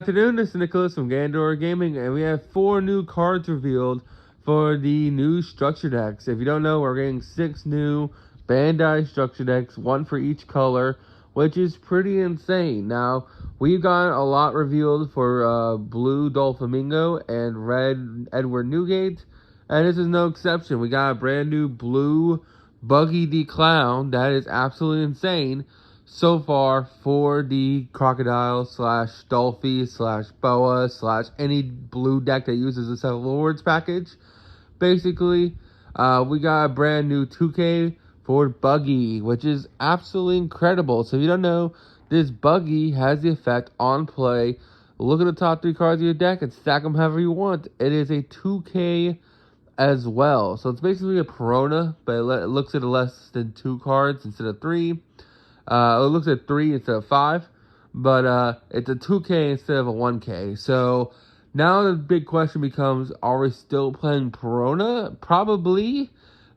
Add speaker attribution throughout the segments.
Speaker 1: Afternoon, this is Nicholas from Gandor Gaming, and we have 4 new cards revealed for the new structure decks. If you don't know, we're getting 6 new Bandai structure decks, 1 for each color, which is pretty insane. Now, we've got a lot revealed for blue Doflamingo and red Edward Newgate, and this is no exception. We got a brand new blue Buggy the Clown that is absolutely insane so far for the crocodile slash dolphin slash boa slash any blue deck that uses the Seven Lords package. Basically, we got a brand new 2K for Buggy, which is absolutely incredible. So if you don't know, this Buggy has the effect on play. Look at the top 3 cards of your deck and stack them however you want. It is a 2K as well. So it's basically a Perona, but it looks at less than 2 cards instead of 3. It looks at 3 instead of 5, but it's a 2K instead of a 1K. So now the big question becomes, are we still playing Perona? Probably,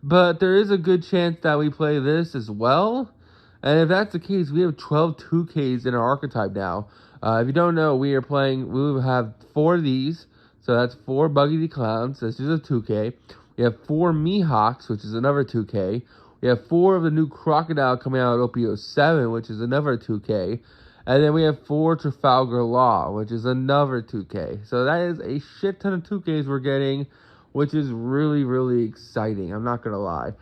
Speaker 1: but there is a good chance that we play this as well. And if that's the case, we have 12 2Ks in our archetype now. If you don't know, we will have 4 of these. So that's 4 Buggy the Clowns. This is a 2K. We have 4 Mihawks, which is another 2K. We have 4 of the new Crocodile coming out of OPO 7, which is another 2K. And then we have 4 Trafalgar Law, which is another 2K. So that is a shit ton of 2Ks we're getting, which is really, really exciting. I'm not going to lie.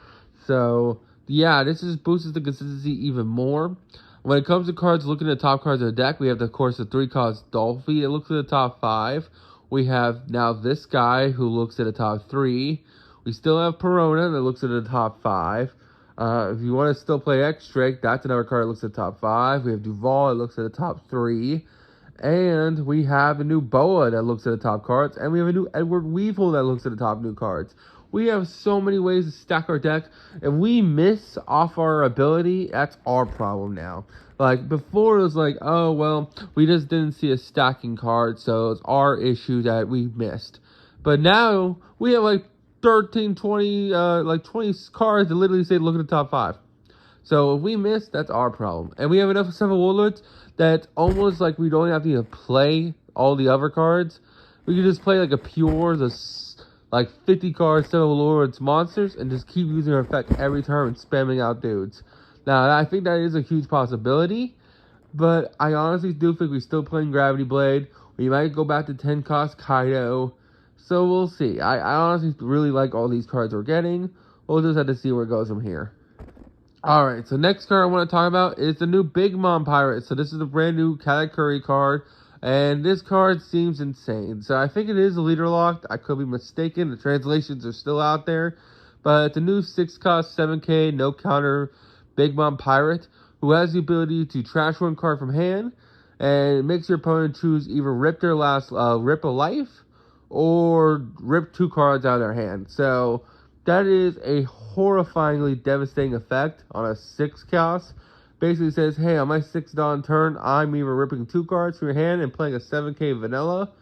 Speaker 1: So, yeah, this just boosts the consistency even more. When it comes to cards, looking at the top cards of the deck, we have, of course, the 3 cards Dolphy. It looks at the top 5. We have now this guy who looks at the top 3. We still have Perona that looks at the top 5. If you want to still play X-Drake, that's another card that looks at the top 5. We have Duval that looks at the top 3. And we have a new Boa that looks at the top cards. And we have a new Edward Weevil that looks at the top new cards. We have so many ways to stack our deck. If we miss off our ability, that's our problem now. Like, before it was like, oh, well, we just didn't see a stacking card, so it's our issue that we missed. But now, we have like 13, 20, 20 cards that literally say look at the top 5. So if we miss, that's our problem. And we have enough Seven Warlords that almost like we don't have to even play all the other cards. We can just play like a pure, like 50 cards Seven Warlords monsters and just keep using our effect every turn and spamming out dudes. Now, I think that is a huge possibility, but I honestly do think we're still playing Gravity Blade. We might go back to 10 cost Kaido. So we'll see. I honestly really like all these cards we're getting. We'll just have to see where it goes from here. Alright, so next card I want to talk about is the new Big Mom Pirate. So this is a brand new Katakuri card. And this card seems insane. So I think it is leader locked. I could be mistaken. The translations are still out there. But it's a new 6 cost 7K no counter Big Mom Pirate who has the ability to trash 1 card from hand. And it makes your opponent choose either rip their last rip a life or rip 2 cards out of their hand. So that is a horrifyingly devastating effect on a 6 cost. Basically says, hey, on my 6th dawn turn, I'm either ripping 2 cards from your hand and playing a 7K vanilla,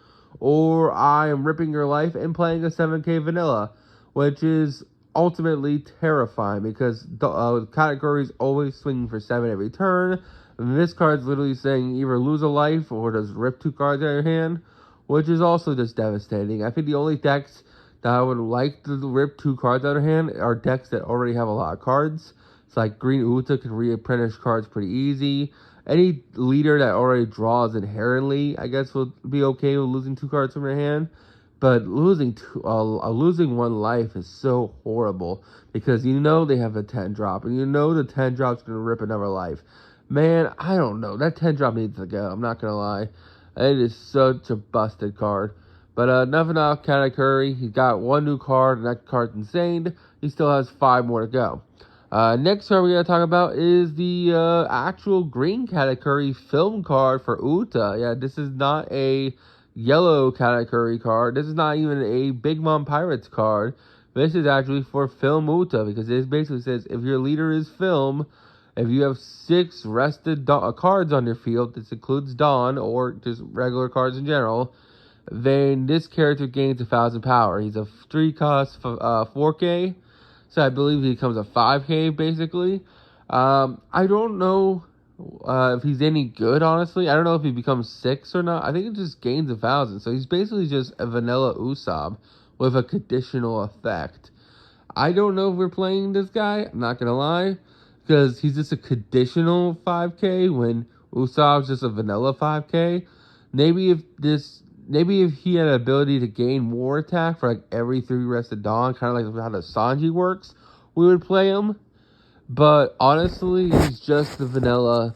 Speaker 1: or I am ripping your life and playing a 7K vanilla, which is ultimately terrifying because the category is always swinging for 7 every turn. And this card's literally saying either lose a life or just rip 2 cards out of your hand, which is also just devastating. I think the only decks that I would like to rip 2 cards out of hand are decks that already have a lot of cards. It's like Green Uta can replenish cards pretty easy. Any leader that already draws inherently, I guess, will be okay with losing 2 cards from your hand. But losing 1 life is so horrible because you know they have a 10 drop and you know the 10 drop's going to rip another life. Man, I don't know. That 10 drop needs to go. I'm not going to lie. It is such a busted card. But nothing off Katakuri. He's got 1 new card, and that card's insane. He still has 5 more to go. Next card we're going to talk about is the actual green Katakuri film card for Uta. Yeah, this is not a yellow Katakuri card. This is not even a Big Mom Pirates card. This is actually for Film Uta because it basically says if your leader is Film, if you have 6 rested cards on your field, this includes Dawn or just regular cards in general, then this character gains 1,000 power. He's a 3 cost 4K, so I believe he becomes a 5K basically. I don't know If he's any good, honestly. I don't know if he becomes 6 or not. I think it just gains 1,000. So he's basically just a vanilla Usopp with a conditional effect. I don't know if we're playing this guy. I'm not going to lie. Because he's just a conditional 5k when Usopp's just a vanilla 5k. Maybe if he had an ability to gain more attack for like every 3 rested dawn, kind of like how the Sanji works, we would play him. But honestly, he's just the vanilla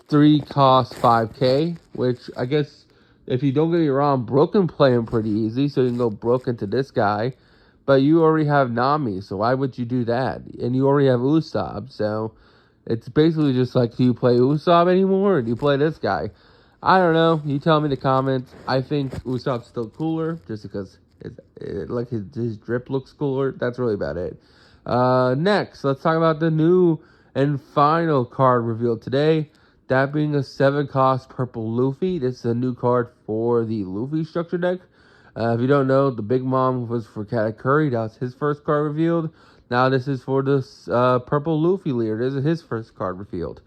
Speaker 1: 3 cost 5k, which I guess, if you don't get me wrong, Brook can play him pretty easy, so you can go Brook into this guy. But you already have Nami, so why would you do that? And you already have Usopp, so it's basically just like, do you play Usopp anymore, or do you play this guy? I don't know. You tell me in the comments. I think Usopp's still cooler, just because his drip looks cooler. That's really about it. Next, let's talk about the new and final card revealed today. That being a 7 cost purple Luffy. This is a new card for the Luffy structure deck. If you don't know, the Big Mom was for Katakuri. That was his first card revealed. Now this is for this purple Luffy leader. This is his first card revealed.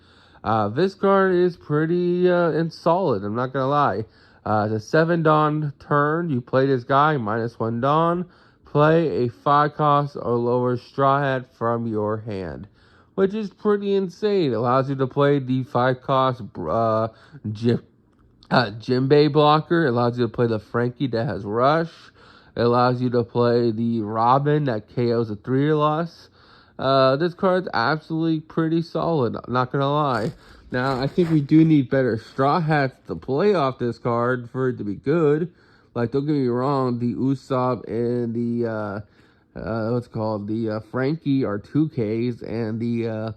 Speaker 1: This card is pretty solid, I'm not going to lie. The 7 Dawn turn, you play this guy, -1 Dawn. Play a 5 cost or lower Straw Hat from your hand, which is pretty insane. It allows you to play the 5 cost Jinbei blocker. It allows you to play the Frankie that has Rush. It allows you to play the Robin that KOs a 3 loss. This card's absolutely pretty solid, not gonna lie. Now, I think we do need better Straw Hats to play off this card for it to be good. Like, don't get me wrong, the Usopp and the, the Frankie are 2Ks, and the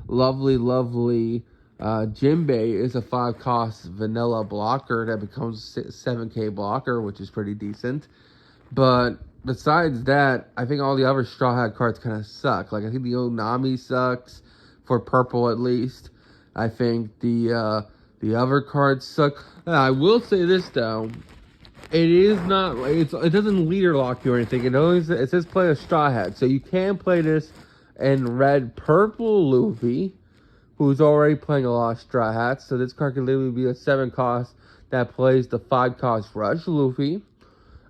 Speaker 1: lovely Jinbei is a 5 cost vanilla blocker that becomes 7k blocker, which is pretty decent. But besides that, I think all the other Straw Hat cards kind of suck. Like, I think the Onami sucks, for purple at least. I think the other cards suck. I will say this though, it doesn't leader lock you or anything. It says play a Straw Hat, so you can play this in red purple Luffy, who's already playing a lot of Straw Hats. So this card can literally be a 7 cost that plays the 5 cost Rush Luffy.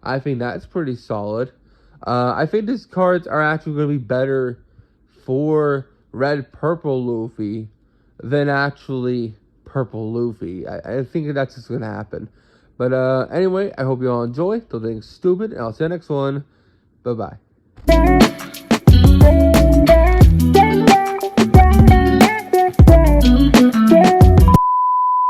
Speaker 1: I think that's pretty solid. I think these cards are actually going to be better for red purple Luffy than actually purple Luffy. I think that's just going to happen. But anyway, I hope you all enjoy. Don't think stupid, and I'll see you next one. Bye-bye.